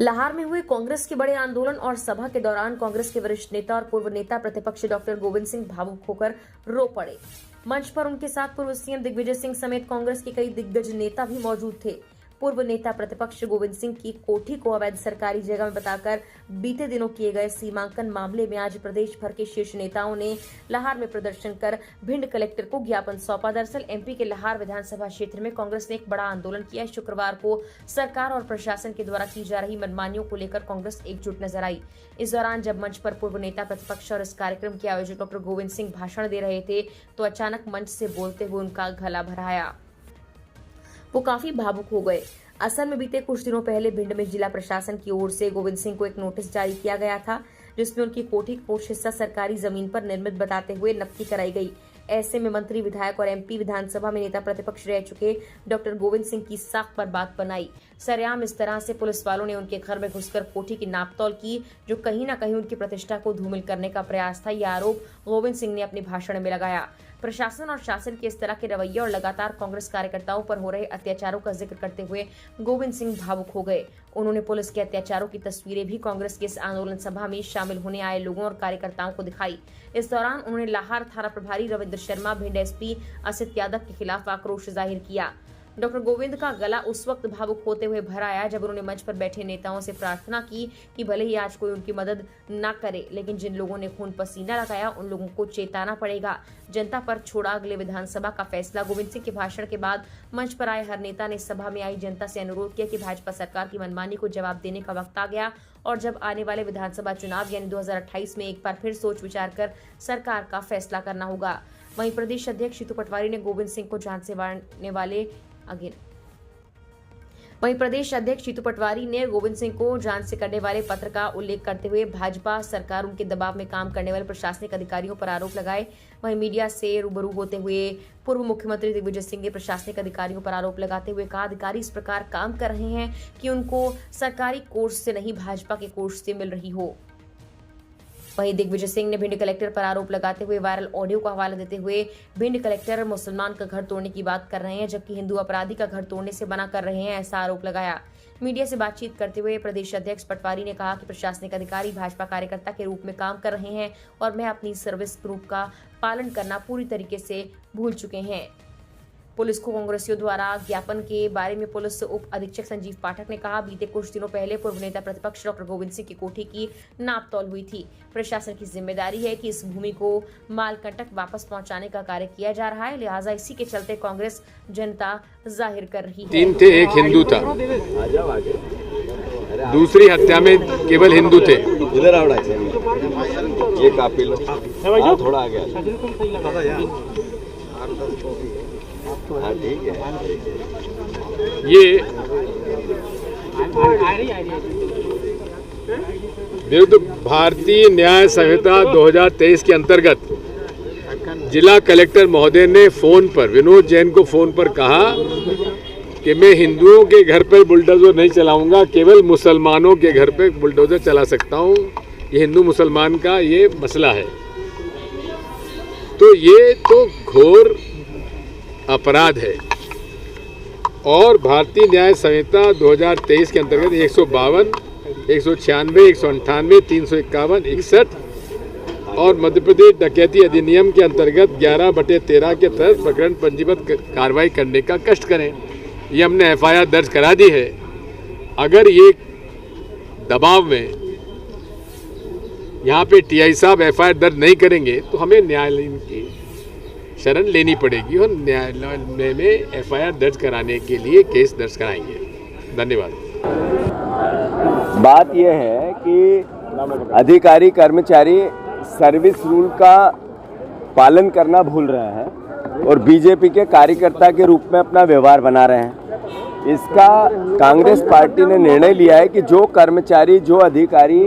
लाहौर में हुए कांग्रेस के बड़े आंदोलन और सभा के दौरान कांग्रेस के वरिष्ठ नेता और पूर्व नेता प्रतिपक्ष डॉक्टर गोविंद सिंह भावुक होकर रो पड़े। मंच पर उनके साथ पूर्व सीएम दिग्विजय सिंह समेत कांग्रेस के कई दिग्गज नेता भी मौजूद थे। पूर्व नेता प्रतिपक्ष गोविंद सिंह की कोठी को अवैध सरकारी जगह में बताकर बीते दिनों किए गए सीमांकन मामले में आज प्रदेश भर के शीर्ष नेताओं ने लाहौर में प्रदर्शन कर भिंड कलेक्टर को ज्ञापन सौंपा। दरअसल एमपी के लाहौर विधानसभा क्षेत्र में कांग्रेस ने एक बड़ा आंदोलन किया। शुक्रवार को सरकार और प्रशासन के द्वारा की जा रही मनमानियों को लेकर कांग्रेस एकजुट नजर आई। इस दौरान जब मंच पर पूर्व नेता प्रतिपक्ष और इस कार्यक्रम के आयोजक डॉक्टर गोविंद सिंह भाषण दे रहे थे तो अचानक मंच से बोलते हुए उनका गला भराया। वो काफी भावुक हो गए। असल में बीते कुछ दिनों पहले भिंड में जिला प्रशासन की ओर से गोविंद सिंह को एक नोटिस जारी किया गया था, जिसमें उनकी कोठी का कुछ हिस्सा सरकारी जमीन पर निर्मित बताते हुए नक्की कराई गई। ऐसे में मंत्री, विधायक और एमपी विधानसभा में नेता प्रतिपक्ष रह चुके डॉक्टर गोविंद सिंह की साख पर बात बनाई। सरेआम इस तरह से पुलिस वालों ने उनके घर में घुसकर कोठी की नापतोल की, जो कहीं न कहीं उनकी प्रतिष्ठा को धूमिल करने का प्रयास था। यह आरोप गोविंद सिंह ने अपने भाषण में लगाया। प्रशासन और शासन के इस तरह के रवैये और लगातार कांग्रेस कार्यकर्ताओं पर हो रहे अत्याचारों का जिक्र करते हुए गोविंद सिंह भावुक हो गए। उन्होंने पुलिस के अत्याचारों की तस्वीरें भी कांग्रेस की इस आंदोलन सभा में शामिल होने आए लोगों और कार्यकर्ताओं को दिखाई। इस दौरान उन्होंने लाहौर थाना प्रभारी रविंद्र शर्मा, भिंड एसपी असित यादव के खिलाफ आक्रोश जाहिर किया। डॉक्टर गोविंद का गला उस वक्त भावुक होते हुए भर आया जब उन्होंने मंच पर बैठे नेताओं से प्रार्थना की कि भले ही आज कोई उनकी मदद न करे, लेकिन जिन लोगों ने खून पसीना लगाया उन लोगों को चेताना पड़ेगा। जनता पर छोड़ा अगले विधानसभा का फैसला। गोविंद सिंह के भाषण के बाद मंच पर आए हर नेता ने सभा में आई जनता से अनुरोध किया कि भाजपा सरकार की मनमानी को जवाब देने का वक्त आ गया और जब आने वाले विधानसभा चुनाव यानी 2028 में एक बार फिर सोच विचार कर सरकार का फैसला करना होगा। वहीं प्रदेश अध्यक्ष जीतू पटवारी ने गोविंद सिंह को जान से मारने वाले प्रदेश अध्यक्ष जीतू पटवारी ने गोविंद सिंह को जान से करने वाले पत्र का उल्लेख करते हुए भाजपा सरकार उनके दबाव में काम करने वाले प्रशासनिक अधिकारियों पर आरोप लगाए। वहीं मीडिया से रूबरू होते हुए पूर्व मुख्यमंत्री दिग्विजय सिंह ने प्रशासनिक अधिकारियों पर आरोप लगाते हुए कहा, अधिकारी इस प्रकार काम कर रहे हैं कि उनको सरकारी कोर्स से नहीं भाजपा के कोर्स से मिल रही हो। वहीं दिग्विजय सिंह ने भिंड कलेक्टर पर आरोप लगाते हुए वायरल ऑडियो का हवाला देते हुए भिंड कलेक्टर मुसलमान का घर तोड़ने की बात कर रहे हैं जबकि हिंदू अपराधी का घर तोड़ने से मना कर रहे हैं, ऐसा आरोप लगाया। मीडिया से बातचीत करते हुए प्रदेश अध्यक्ष पटवारी ने कहा कि प्रशासनिक अधिकारी भाजपा कार्यकर्ता के रूप में काम कर रहे हैं और मैं अपनी सर्विस ग्रुप का पालन करना पूरी तरीके से भूल चुके हैं। पुलिस को कांग्रेसियों द्वारा ज्ञापन के बारे में पुलिस उप अधीक्षक संजीव पाठक ने कहा, बीते कुछ दिनों पहले पूर्व नेता प्रतिपक्ष डॉक्टर गोविंद सिंह की कोठी की नापतोल हुई थी। प्रशासन की जिम्मेदारी है कि इस भूमि को मालकंटक वापस पहुंचाने का कार्य किया जा रहा है, लिहाजा इसी के चलते कांग्रेस जनता जाहिर कर रही है। 3 थे, एक हिंदू था, दूसरी हत्या में केवल हिंदू थे। इधर आवड़ा ये काफी लो थोड़ा आ गया। ये विरुद्ध भारतीय न्याय संहिता 2023 के अंतर्गत जिला कलेक्टर महोदय ने फोन पर विनोद जैन को फोन पर कहा कि मैं हिंदुओं के घर पर बुलडोजर नहीं चलाऊंगा, केवल मुसलमानों के घर पर बुलडोजर चला सकता हूं। ये हिंदू मुसलमान का ये मसला है। तो ये तो घोर अपराध है और भारतीय न्याय संहिता 2023 के अंतर्गत 152, 196, 198, 351, 61 और मध्य प्रदेश डकैती अधिनियम के अंतर्गत 11/13 के तहत प्रकरण पंजीबद्ध कार्रवाई करने का कष्ट करें। ये हमने एफआईआर दर्ज करा दी है। अगर ये दबाव में यहाँ पे टीआई साहब एफआईआर दर्ज नहीं करेंगे तो हमें न्यायालय की शरण लेनी पड़ेगी और न्यायालय में एफआईआर दर्ज कराने के लिए केस दर्ज कराएंगे। धन्यवाद। बात यह है कि अधिकारी कर्मचारी सर्विस रूल का पालन करना भूल रहे हैं और बीजेपी के कार्यकर्ता के रूप में अपना व्यवहार बना रहे हैं। इसका कांग्रेस पार्टी ने निर्णय लिया है कि जो कर्मचारी, जो अधिकारी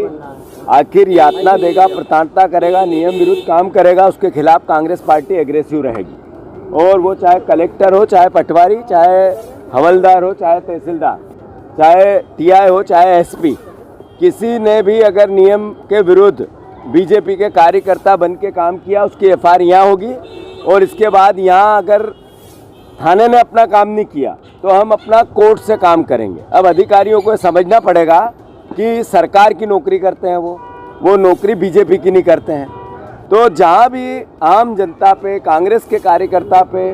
आखिर यातना देगा, प्रताड़ना करेगा, नियम विरुद्ध काम करेगा, उसके खिलाफ कांग्रेस पार्टी एग्रेसिव रहेगी। और वो चाहे कलेक्टर हो, चाहे पटवारी, चाहे हवलदार हो, चाहे तहसीलदार, चाहे टीआई हो, चाहे एसपी, किसी ने भी अगर नियम के विरुद्ध बीजेपी के कार्यकर्ता बन के काम किया उसकी एफआईआर यहाँ होगी। और इसके बाद यहाँ अगर थाने ने अपना काम नहीं किया तो हम अपना कोर्ट से काम करेंगे। अब अधिकारियों को समझना पड़ेगा कि सरकार की नौकरी करते हैं, वो नौकरी बीजेपी की नहीं करते हैं। तो जहाँ भी आम जनता पे, कांग्रेस के कार्यकर्ता पे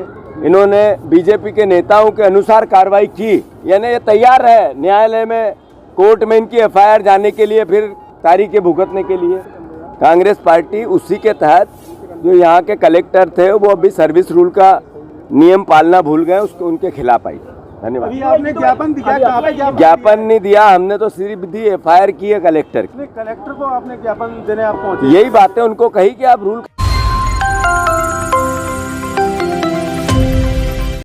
इन्होंने बीजेपी के नेताओं के अनुसार कार्रवाई की, यानी ये तैयार है न्यायालय में, कोर्ट में इनकी एफआईआर जाने के लिए, फिर तारीखें भुगतने के लिए। कांग्रेस पार्टी उसी के तहत, जो यहाँ के कलेक्टर थे वो अभी सर्विस रूल का नियम पालना भूल गए, उसको उनके खिलाफ आई। धन्यवाद। अभी आपने ज्ञापन दिया? ज्ञापन नहीं दिया हमने, तो सिर्फ दी एफआईआर की है कलेक्टर की। कलेक्टर को आपने ज्ञापन देने आप पहुंचे? यही बातें उनको कही कि आप रूल